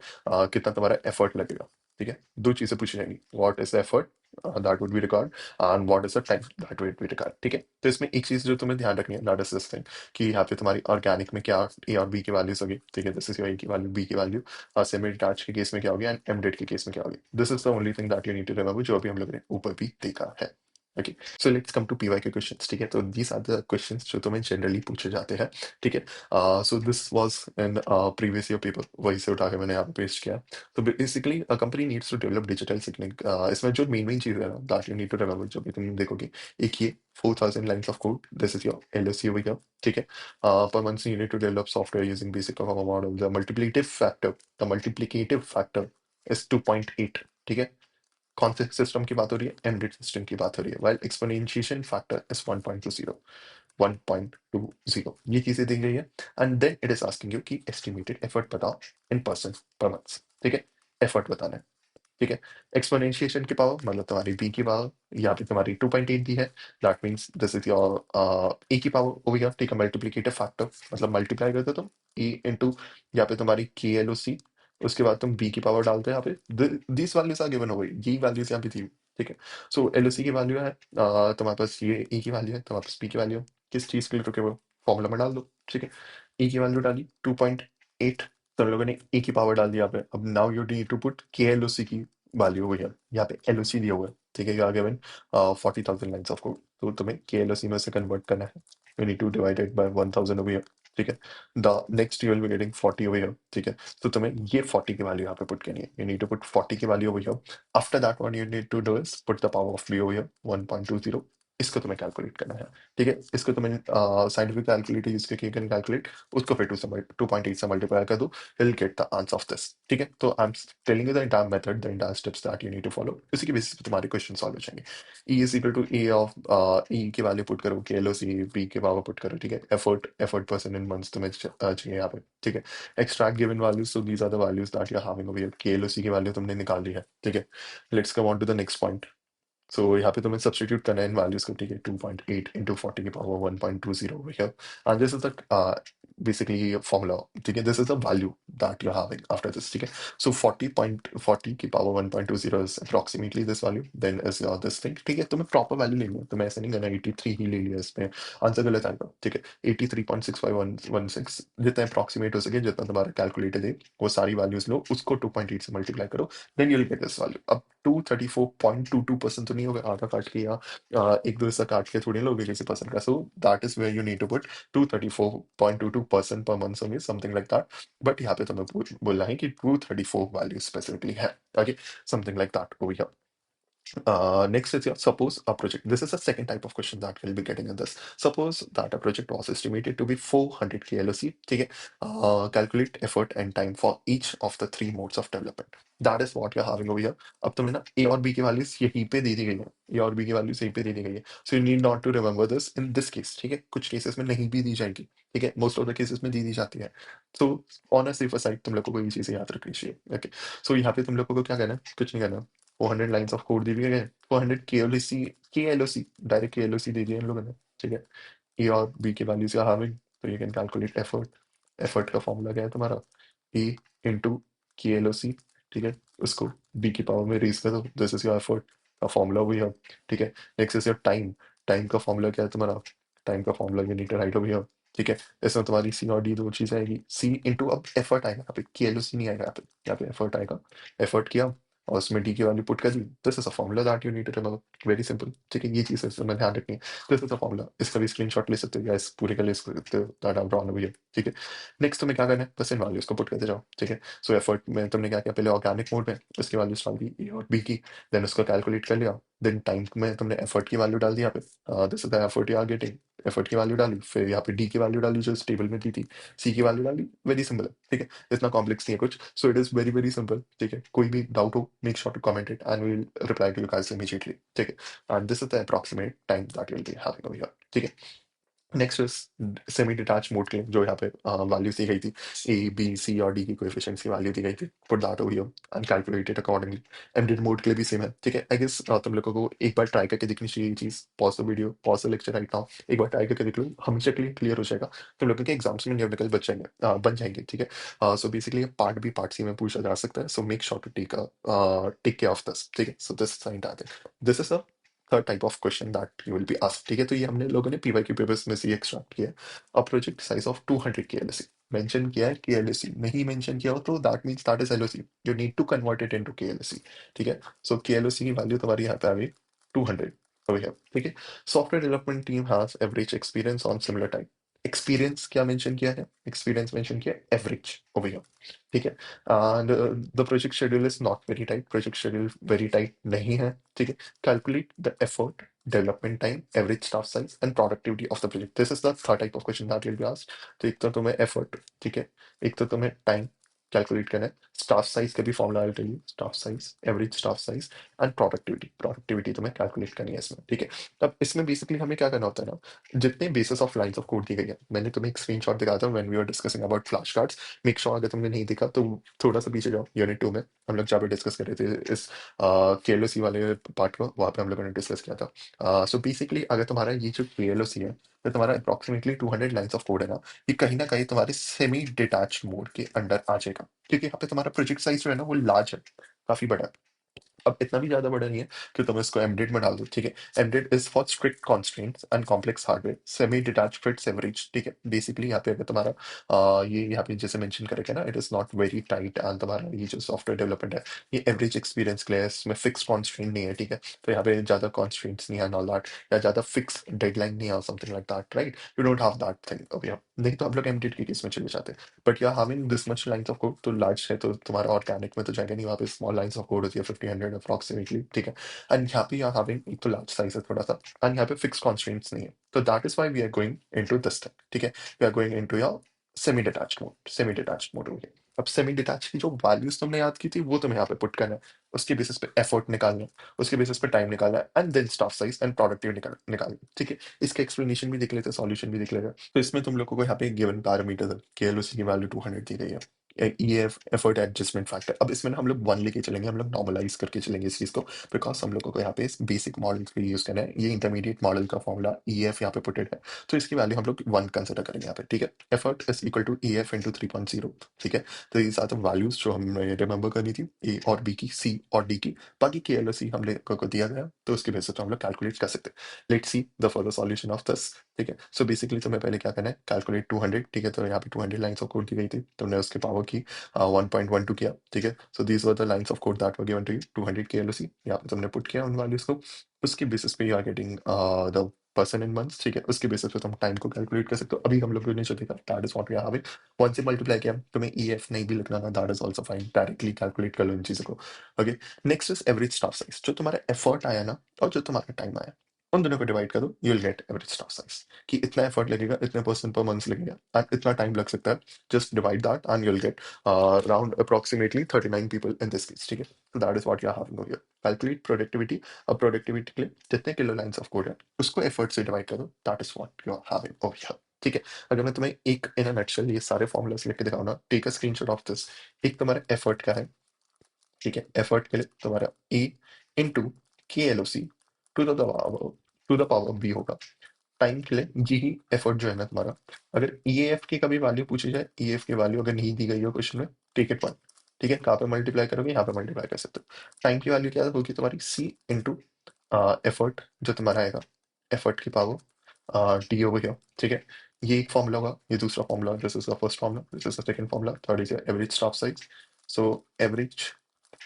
कितना तुम्हारा एफर्ट लगेगा, ठीक है। दो चीजें पूछी जाएंगी, what is the effort that would be required, and what is the time that would be required, ठीक है। तो इसमें एक चीज जो तुम्हें ध्यान रखनी है, दैट इज दिस थिंग, कि यहाँ पे तुम्हारी ऑर्गेनिक में क्या ए और बी की वैल्यूज होगी, ठीक है। दिस इज योर ए की वैल्यू, बी की वैल्यू, सेमी डिटैच के केस में क्या होगी, एंड एम्बेडेड के केस में क्या होगी। This is the only thing that you need to remember, जो अभी हम लोगों ने ऊपर भी देखा है, okay. So let's come to PYQ questions, ठीक है। तो दीस आर द क्वेश्चंस जो तुम्हें जनरली पूछे जाते हैं, ठीक है। So this was in previous year paper, वही से उठा के मैंने यहाँ पे पेस्ट किया। तो basically a company needs to develop digital signaling, इसमें जो मेन मेन चीज़ है ना that you need to remember, जो भी तुम देखोगे। एक ये 4000 lines of code, this is your LSC over here, ठीक है। पर month you need to develop software using basic COCOMO model. The multiplicative factor is 2.8, ठीक है। कौन से सिस्टम की बात हो रही है? एम्बेडेड सिस्टम की बात हो रही है। while exponentiation factor is 1.20, 1.20, ये चीजें दी गई है। And then it is asking you कि एस्टिमेटेड एफर्ट बताओ इन परसेंट पर मंथ, ठीक है। एफर्ट बताना है। ठीक है। एक्सपोनेंशिएशन की पावर मतलब तुम्हारी बी की पावर यहाँ पे तुम्हारी 2.8 दी है। That means this is your a की पावर ओवर हियर। ठीक है, मल्टीप्लिकेटिव फैक्टर मतलब मल्टीप्लाई करते हो तुम ए इंटू यहाँ पे तुम्हारी के एल ओ सी, उसके बाद तुम बी की पावर डालते हो यहाँ पे। दिस वैल्यूज आर गिवन हो गई, ये वैल्यूज यहाँ पे थी। ठीक है, सो एल ओ सी की वैल्यू है तुम्हारे पास, ये ए की वैल्यू है तुम्हारे पास, बी की वैल्यू है। किस चीज के लिए रुके हो, फॉर्मूला में डाल दो। ठीक है, ए की वैल्यू डाली 2.8, तो हम लोगों ने ए की पावर डाल दी यहाँ पे। अब now you need to put K L O C की वैल्यू हुई है, यहाँ पे एल ओ सी दिया हुआ है। ठीक है, you are given 40,000 lines of code, तो तुम्हें के एल ओ सी में से कन्वर्ट करना है। You need to divide it by 1000 over here. ठीक है, the next you will be getting 40 over here. ठीक है, तो तुम्हें ये 40 की वैल्यू यहाँ पे पुट करनी है। यू नीड टू पुट 40 की value over here. After that one you need to do is put the power of B over here 1.20। इसको तुम्हें कैलकुलेट करना है। ठीक है, इसको तुम्हें साइंटिफिक कैलकुलेटर यूज करके कैलकुलेट, उसको फिर 2.8 से मल्टीप्लाई कर दो, you'll get the answer of this। ठीक है, तो I am telling you the entire method, the entire steps that you need to follow. इसी के बेसिस पे तुम्हारे क्वेश्चन सॉल्व हो जाएंगे। E is equal to a of e की वैल्यू पुट करो, K L O C b के power put करो। ठीक है, एफर्ट परसेंट इन मंथ्स तुम्हें चाहिए यहाँ पे। ठीक है, extract given values, so these are the values that you are having over here. K L O C की वैल्यू तुमने निकाल ली है। ठीक है, let's come on to the next point. So यहाँ पे तुम्हें सब्सटीट्यूट करना है इन वैल्यूज को। ठीक है, 2.8 इंटू 40 की power 1.20 over here, and this is the basically formula। ठीक है, this is the value that you're having after this। ठीक है, so 40.40 की power 1.20 is approximately this value, then is your this thing। ठीक है, तुम्हें प्रॉपर वैल्यू लेनी है, तुम्हें ऐसा नहीं करना 83 ही ले लिया इसमें, आंसर गलत आएगा। ठीक है, 83.6516 जितना अप्रॉक्सीमेट हो सके, जितना तुम्हारा कैलकुलेटर दे, वो सारी वैल्यूज लो, उसको 2.8 से मल्टीप्लाई करो, then you'll get this value. अब 234.22% तो नहीं होगा, आधा काट के या एक दो हिस्सा काट के थोड़ी लोगे किसी परसेंट का। So that is where you need to put 234.22% पर मंथ होंगे, समथिंग लाइक दैट। बट यहाँ पे तुम्हें बोलना है कि 234 वैल्यू स्पेसिफिकली है। Okay, something like that over here. Next is your suppose a project. This is the second type of question that we'll be getting in this. Suppose that a project was estimated to be 400 KLOC. ठीक है, calculate effort and time for each of the three modes of development. That is what you're having over here. अब तुम्हें ना A और B की values यहीं पे दे दी गई है, A और B की वैल्यूज यहीं पे दे दी गई है। So you need not to remember this in this case. ठीक है, कुछ केसेस में नहीं भी दी जाएगी। ठीक है, मोस्ट ऑफ द केसेस में दी दी जाती है। So on a safer side तुम लोग को कोई चीजें याद रखनी चाहिए। ओके, सो यहाँ पे तुम लोगों को क्या करना है, कुछ नहीं करना। 400 लाइन्स ऑफ कोड दी हुई है, 400 के एल ओ सी, डायरेक्ट के एल ओ सी दे दिया इन लोगों ने। ठीक है, ए और बी की वैल्यूज आर हैविंग, तो you can calculate effort. Effort का फॉर्मूला क्या है तुम्हारा, A into K L O सी। ठीक है, उसको बी की पावर में रेज कर दो, दिस इज योर एफर्ट का फॉर्मूला वही है। ठीक है, next is your time. Time का फॉर्मूला क्या है तुम्हारा, टाइम का formula you need to write over here. ठीक है, इसमें तुम्हारी सी और डी दो चीज आएगी। सी इंटू अब एफर्ट आएगा यहाँ पे, के एल ओ सी नहीं आएगा यहाँ पे, यहाँ पे एफर्ट आएगा। एफर्ट किया और उसमें डी की वैल्यू पुट कर दी, this is a formula that you need to remember, very simple. ठीक है, ये चीज़ इसमें ध्यान रखनी है, दिस इज अ फॉर्मूला। इसका भी स्क्रीनशॉट ले सकते हो या इस पूरे का ले सकते हो, that I M drawn over here. ठीक है, नेक्स्ट तुम्हें क्या करना है, बस इन वैल्यूज को पुट करते जाओ। ठीक है, सो एफर्ट में तुमने क्या किया, पहले ऑर्गेनिक मोड में उसकी वैल्यूज डाल दी ए और बी की, देन उसको कैलकुलेट कर लिया, देन टाइम में तुमने एफर्ट की वैल्यू डाल दी यहाँ पे, this is the effort you are getting. Effort की वैल्यू डाली, फिर यहाँ पे डी की वैल्यू डाली जो इस टेबल में दी थी, सी की वैल्यू डाली, वेरी सिंपल है। ठीक है, इतना कॉम्प्लेक्स नहीं है कुछ, so it is very very simple. ठीक है, कोई भी डाउट हो, make sure to comment it and we will reply to you guys immediately. ठीक है, and this is the approximate time that you will be having over here. ठीक है, next is semi detach mode के लिए, जो यहाँ पे value दी गई थी, ए बी सी और डी की कोएफिशिएंट्स की वैल्यू दी गई थी, put that over here and calculate it accordingly. Embedded mode के लिए भी सेम है। ठीक है, आई गेस तुम लोगों को एक बार ट्राई करके देखनी चाहिए ये चीज। Pause the video, pause the lecture right now, एक बार ट्राई करके देख लो, हमेशा के लिए क्लियर हो जाएगा। तुम लोगों के एग्जाम्स में न्यूमेरिकल बच जाएंगे, बन जाएंगे। ठीक है, so basically part B part C में पूछा जा सकता है, so make sure to take care of this. ठीक है, so this is the entire thing, this is a third type of question that you will be asked. ठीक है, तो ये हमने लोगों ने पीवाई के पेपर्स में से एक्सट्रैक्ट किया है। अ प्रोजेक्ट साइज ऑफ 200 के एल सी मेंशन किया है, के एल सी नहीं मेंशन किया हो तो that means that is L O C, you need to convert it into K L C. ठीक है, सो के एल सी की वैल्यू तुम्हारी यहाँ पे आ गई 200 over here। ठीक है, software development team has average experience on similar time. Experience क्या मेंशन किया है, एक्सपीरियंस मेंशन किया है, एवरेज ओवर हियर। ठीक है, and the project schedule is not very tight, project schedule very tight नहीं है। ठीक है, calculate the effort, development time, average staff size and productivity of the project। This is the third type of question that will be asked। तो एक तो तुम्हें effort, ठीक है, एक तो तुम्हें time, कैलकुलेट करना है स्टाफ साइज का भी formula I tell you, staff size, average staff size and productivity तुम्हें कैलकुलेट करनी है इसमें, ठीक है। तब इसमें बेसिकली हमें क्या करना होता है ना, जितने basis of lines of code दी गई है, मैंने तुम्हें एक स्क्रीनशॉट दिखाया था when we were discussing about flash cards. Make sure अगर तुमने नहीं देखा तो थोड़ा सा पीछे जाओ, यूनिट 2 में हम लोग जहाँ पे डिस्कस कर रहे थे इस केएलओसी वाले पार्ट को, वहाँ पे हम लोगों ने डिस्कस किया था। सो बेसिकली अगर तुम्हारा ये जो केएलओसी है, तो तुम्हारा अप्रॉक्सिमेटली 200 लाइन्स ऑफ कोड है ना, ये कहीं ना कहीं तुम्हारे सेमी डिटैच्ड मोड के अंडर आ जाएगा, क्योंकि यहाँ पे तुम्हारा प्रोजेक्ट साइज जो है ना वो लार्ज है, काफी बड़ा है। अब इतना भी ज्यादा बड़ा नहीं है कि तुम इसको एमडेट में डाल दो, ठीक है। Embedded is for strict constraints and complex hardware, semi detach fits average, ठीक है। बेसिकली यहाँ पे अगर तुम्हारा ये यहाँ पे जैसे मेंशन करेगा ना, it is not very tight, and तुम्हारा ये जो सॉफ्टवेयर डेवलपमेंट है ये एवरेज एक्सपीरियंस के लिए है, इसमें फिक्स कॉन्स्ट्रेंट नहीं है, ठीक है। तो यहाँ पे ज्यादा कॉन्स्ट्रेंट्स नहीं है ऑल दैट, या ज्यादा फिक्स डेडलाइन नहीं है something like that, right. You don't have that thing okay. नहीं तो आप लोग एमडेट के केस में चले जाते हैं, बट या having this much lines of code तो लार्ज है, तो तुम्हारा ऑर्गेनिक में तो जाएगा नहीं, वहाँ पे स्मॉल लाइंस ऑफ कोड होती है 1500 अप्रॉक्सीमेटली, ठीक है। एंड यहाँ पे यहाँ हैविंग एक तो लार्ज साइज है थोड़ा सा, एंड यहाँ पे फिक्स कॉन्स्ट्रेंट्स नहीं है, तो that is why we are going into this thing, ठीक है। We are going into your semi detached mode, semi detached mode हो गया। अब सेमी डिटैच्ड की जो वैल्यूज तुमने याद की थी वो तुम्हें यहाँ पे पुट करना है, उसके बेसिस पे एफर्ट निकालना है, उसके बेसिस पे टाइम निकालना है, and then staff size and productivity निकालना है, ठीक है। इसके एक्सप्लेनेशन भी देख लेते हैं, सॉल्यूशन भी देख लेते हैं। तो इसमें तुम लोगों को यहाँ पे गिवन पैरामीटर है, केएलओसी की वैल्यू 200 दी गई है, ईएफ एफर्ट एडजस्टमेंट फैक्टर, अब इसमें ना हम लोग 1 लेके चलेंगे, हम लोग नॉर्मलाइज करके चलेंगे इस चीज को, बिकॉज हम लोगों को यहाँ पे बेसिक मॉडल पे यूज करना है, ये इंटरमीडिएट मॉडल का फॉर्मूला ईएफ यहाँ पे पुटेड है, तो इसकी वैल्यू हम लोग 1 कंसिडर करेंगे यहाँ पे, ठीक है। Effort is equal to EF into 3.0, ठीक है। तो ये साथ वैल्यूज जो हमें रिमेंबर करनी थी, ए और बी की, सी और डी की, बाकी के एल हम लोग को दिया गया, तो उसके बेसिस पे हम लोग कैलकुलेट कर सकते हैं। Let's see the further solution of this, ठीक है। सो बेसिकली तुम्हें पहले क्या करना है, कैलकुलेट 200, ठीक है। तो यहाँ पे 200 लाइन्स ऑफ कोड दी गई थी, तुमने उसके पावर की 1.12 किया, ठीक है। So these were the lines of code that were given to you, 200 KLOC यहाँ पे तुमने पुट किया उन वैल्यूज को, उसके बेसिस पे you are getting the person in months, ठीक है। उसके बेसिस पे तुम टाइम को कैलकुलेट कर सकते हो। अभी हम लोगों ने जो देखा that is what we are having, 1 से मल्टीप्लाई किया, तुम्हें ईएफ नहीं भी लिखना ना, that is also fine, directly calculate कर लो इन चीजों को, okay. Next is average staff size, जो तुम्हारा एफर्ट आया ना और जो तुम्हारा टाइम आया, उन दोनों को डिवाइड करो, you will get average staff size, कि इतना एफर्ट लगेगा, इतने पर्सन पर मंथ लगेगा, एंड इतना टाइम लग सकता है, just divide that and you will get around approximately 39 people in this case, ठीक है। So that is what you are having over here. Calculate productivity, अब productivity के लिए जितने किलो लाइन्स ऑफ कोड है उसको एफर्ट से डिवाइड करो, that is what you are having over here, ठीक है। अगर मैं तुम्हें एक इन अ नटशेल ये सारे फॉर्मूलास लिख के दिखाऊं ना, take a screenshot of this. एक तुम्हारा एफर्ट का है, ठीक है। एफर्ट के लिए तुम्हारा A into K L O C to the power B होगा। टाइम के लिए यही एफर्ट जो है ना तुम्हारा, अगर ईएएफ की कभी वैल्यू पूछी जाए, ईएएफ की वैल्यू अगर नहीं दी गई हो क्वेश्चन में, टेक इट 1, ठीक है। कहाँ पे मल्टीप्लाई करोगे, यहाँ पे मल्टीप्लाई कर सकते हो। टाइम की वैल्यू क्या होगी तुम्हारी, सी इंटू एफर्ट जो तुम्हारा आएगा, एफर्ट की पावर डी ओवर हियर, ठीक है। ये एक फॉर्मूला होगा, ये दूसरा formula, this is the first formula, this is the second formula, third is average staff size. So average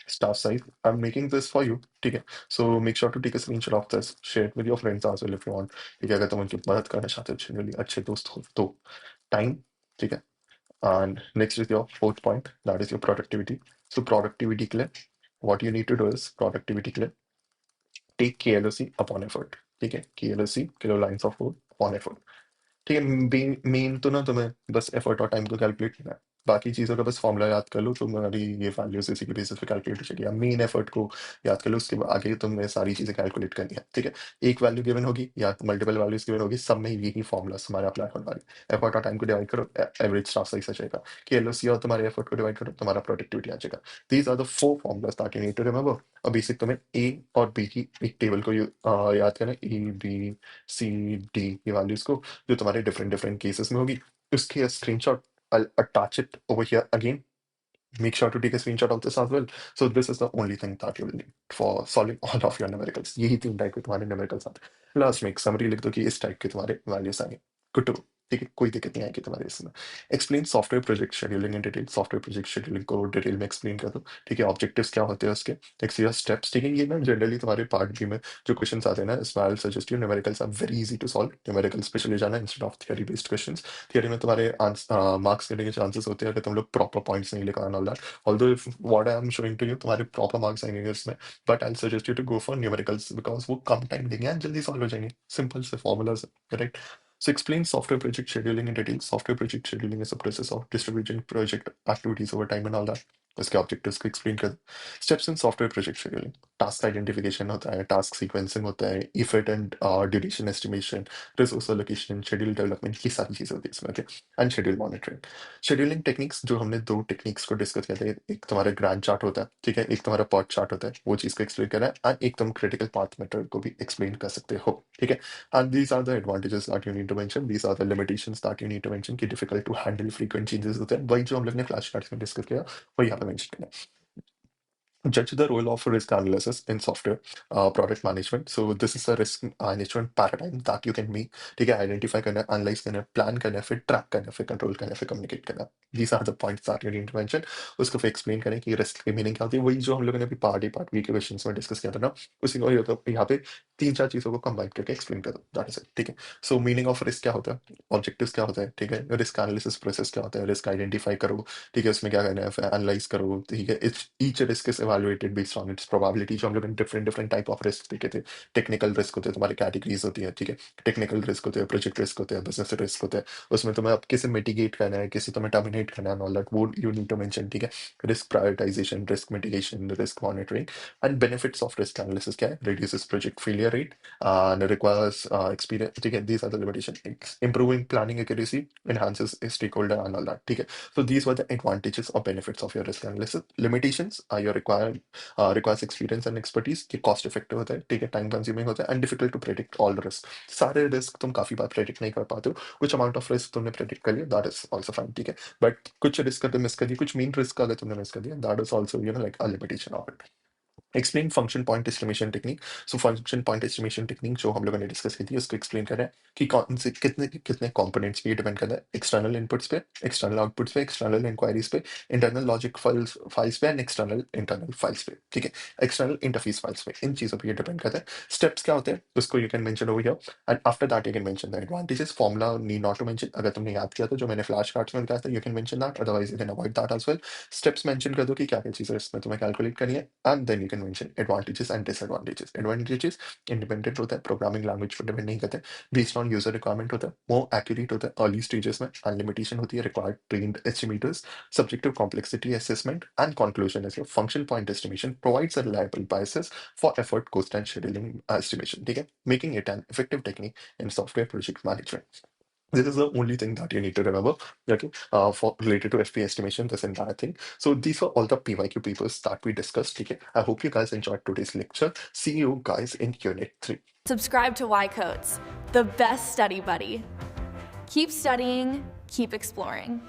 staff size. I'm making this for you, ठीक है। So make sure to take a screenshot of this, share it with your friends as well if you want, ठीक है। अगर तुम उनकी मदद करना चाहते हो, generally अच्छे दोस्त हो तो। टाइम, ठीक है। And next is your fourth point, that is your productivity. So productivity के लिए what you need to do is, productivity के लिए take KLOC upon effort, ठीक है। KLOC kilo lines of code upon effort, ठीक है। मेन तो ना तुम्हें बस एफर्ट और टाइम को कैलकुलेट करना है, बाकी चीज़ों का बस फॉर्मूला याद कर लो, तुम्हारी ये वैल्यूज इसी के बेसिस पे कैलकुलेट हो जाएगी। मेन एफर्ट को याद कर लो, उसके आगे तुम्हें सारी चीज़ें कैलकुलेट करनी है, ठीक है। एक वैल्यू गिवन होगी या मल्टीपल वैल्यूज गिवन होगी, सब में यही फॉर्मूला हमारे अप्लाई होने वाली। एफर्ट और टाइम को डिवाइड करो, एवरेज स्टाफ साइज आ जाएगा, कि एलओसी और तुम्हारे एफर्ट को डिवाइड करो, तुम्हारा प्रोडक्टिविटी आ जाएगा। These are the 4 formulas that you need to remember. और बेसिक तुम्हें ए और बी की एक टेबल को याद करना, ए बी सी डी की वैल्यूज को, जो तुम्हारे डिफरेंट डिफरेंट केसेस में होगी, उसके screenshot I'll attach it over here again. Make sure to take a screenshot of this as well. So this is the only thing that you will need for solving all of your numericals. यही 3 type के तुम्हारे numericals आते हैं। Last में एक summary लिख दो कि इस टाइप के तुम्हारे वैल्यूज आएंगे, गुड टू गो, ठीक है। कोई दिक्कत नहीं आएगी तुम्हारे इसमें। Explain software project scheduling in detail, software project scheduling को डिटेल में एक्सप्लेन कर दो, ठीक है। ऑब्जेक्टिव्स क्या होते हैं उसके, नेक्स्ट ईयर स्टेप्स, ठीक है। ये ना जनरली तुम्हारे पार्ट बी में जो क्वेश्चन आते हैं ना, इसमें I suggest you numericals are very easy to solve, numericals पे चले जाना instead of theory based questions. Theory में तुम्हारे मार्क्स देने के चांसेस होते हैं अगर तुम लोग प्रॉपर पॉइंट्स नहीं लिखा all that, although if what I am showing to you तुम्हारे प्रॉपर मार्क्स आएंगे इसमें, but I suggest you to go for numericals because वो कम टाइम लेंगे and जल्दी सॉल्व हो जाएंगे, सिंपल से formulas, right. So explain software project scheduling in detail. Software project scheduling is a process of distributing project activities over time and all that. उसके objectives को explain कर steps in software project scheduling task identification होता है task sequencing होता है effort and duration estimation resource allocation schedule development ये सारी चीज़ें होती है इसमें okay and schedule monitoring scheduling techniques जो हमने दो टेक्निक्स को डिस्कस किया था एक तुम्हारा ग्रांड चार्ट होता है ठीक है एक तुम्हारा पॉट चार्ट होता है वो चीज़ को एक्सप्लेन करना है एंड एक तुम क्रिटिकल पाथ मेथड को भी एक्सप्लेन कर सकते हो ठीक है and these are the advantages that you need to mention. These are the limitations that you need to mention कि difficult to handle frequent changes होते हैं वही जो हम लोग ने फ्लैश कार्ड्स में डिस्कस किया वही यहाँ पे मेंशन करना है judge the role of risk analysis in software product management. So this is a risk management paradigm that you can make. ठीक है identify करना है analyze करना है plan करना है फिर track करना है फिर control करना है फिर communicate करना है these are the points that you need to mention. उसको फिर explain करें कि risk की meaning क्या होती है वही जो हम लोगों ने अभी part B के questions में डिस्कस किया था ना उसी को यहाँ पे तीन चार चीज़ों को combine करके explain कर दो that is it ठीक है so meaning of risk क्या होता है objectives क्या होता है ठीक है risk analysis process क्या होता है risk identify करो ठीक है उसमें क्या करना है फिर एनालाइज करो ठीक है each risk is evaluated based on it's probability जो हम लोग different different type of risk देखे थे टेक्निकल रिस्क होते हैं तुम्हारी कैटेगरीज होती है ठीक है टेक्निकल रिस्क होते हैं प्रोजेक्ट रिस्क होते हैं बिजनेस रिस्क होते हैं उसमें तुम्हें अब किसे मिटिगेट करना है किसे तुम्हें टर्मिनेट करना है ऑल दैट वो यू नीड टू मेंशन ठीक है risk prioritisation risk mitigation risk monitoring and benefits of risk analysis क्या है reduces project failure rate and requires experience ठीक है these are the limitation improving planning accuracy enhances stakeholder and all that ठीक है so these were the advantages or benefits of your risk analysis. Limitations are your requires experience and expertise कि cost effective होता है ठीक है time consuming होता है and difficult to predict all the risk. सारे risk तुम काफी बार predict नहीं कर पाते हो कुछ amount of risk तुमने predict कर लिया that is also fine ठीक है but कुछ risk अगर miss कर दिया कुछ main risk अगर तुमने miss कर दिया that is also you know like a limitation of it. Explain function point estimation technique so function point estimation technique जो हम लोगों ने डिस्कस की थी उसको एक्सप्लेन करें कि कौन से कितने कितने कंपोनेंट्स पे डिपेंड करता है एक्सटर्नल इनपुट्स पे एक्सटर्नल आउटपुट्स पे एक्सटर्नल इंक्वायरीज पे इंटरनल लॉजिक फाइल्स पे एंड एक्सटर्नल इंटरनल फाइल्स पे ठीक है एक्सटर्नल इंटरफेस फाइल्स पे इन चीज़ों पे ये डिपेंड करता है स्टेप्स क्या होते हैं उसको you can mention over here and after that you can mention the advantages formula need not to mention अगर तुमने याद किया तो जो मैंने फ्लैश कार्ड्स में बताया था you can mention that otherwise you can avoid that as well steps mention कर दो कि क्या क्या चीज़ें इसमें तुम्हें कैलकुलेट करनी है and then you can mention advantages and disadvantages advantages independent होता है प्रोग्रामिंग लैंग्वेज पर डिपेंड नहीं करते बेस्ड ऑन यूजर रिक्वायरमेंट होता है मोर एक्यूरेट होता है अर्ली स्टेजेस में एंड लिमिटेशन होती है required trained estimators subjective complexity assessment and conclusion is your function point estimation provides a reliable basis for effort cost and scheduling estimation ठीक है making it an effective technique in software project management. This is the only thing that you need to remember, okay, for related to FP estimation, this entire thing. So these were all the PYQ papers that we discussed, okay. I hope you guys enjoyed today's lecture. See you guys in Unit 3. Subscribe to Y Codes, the best study buddy. Keep studying, keep exploring.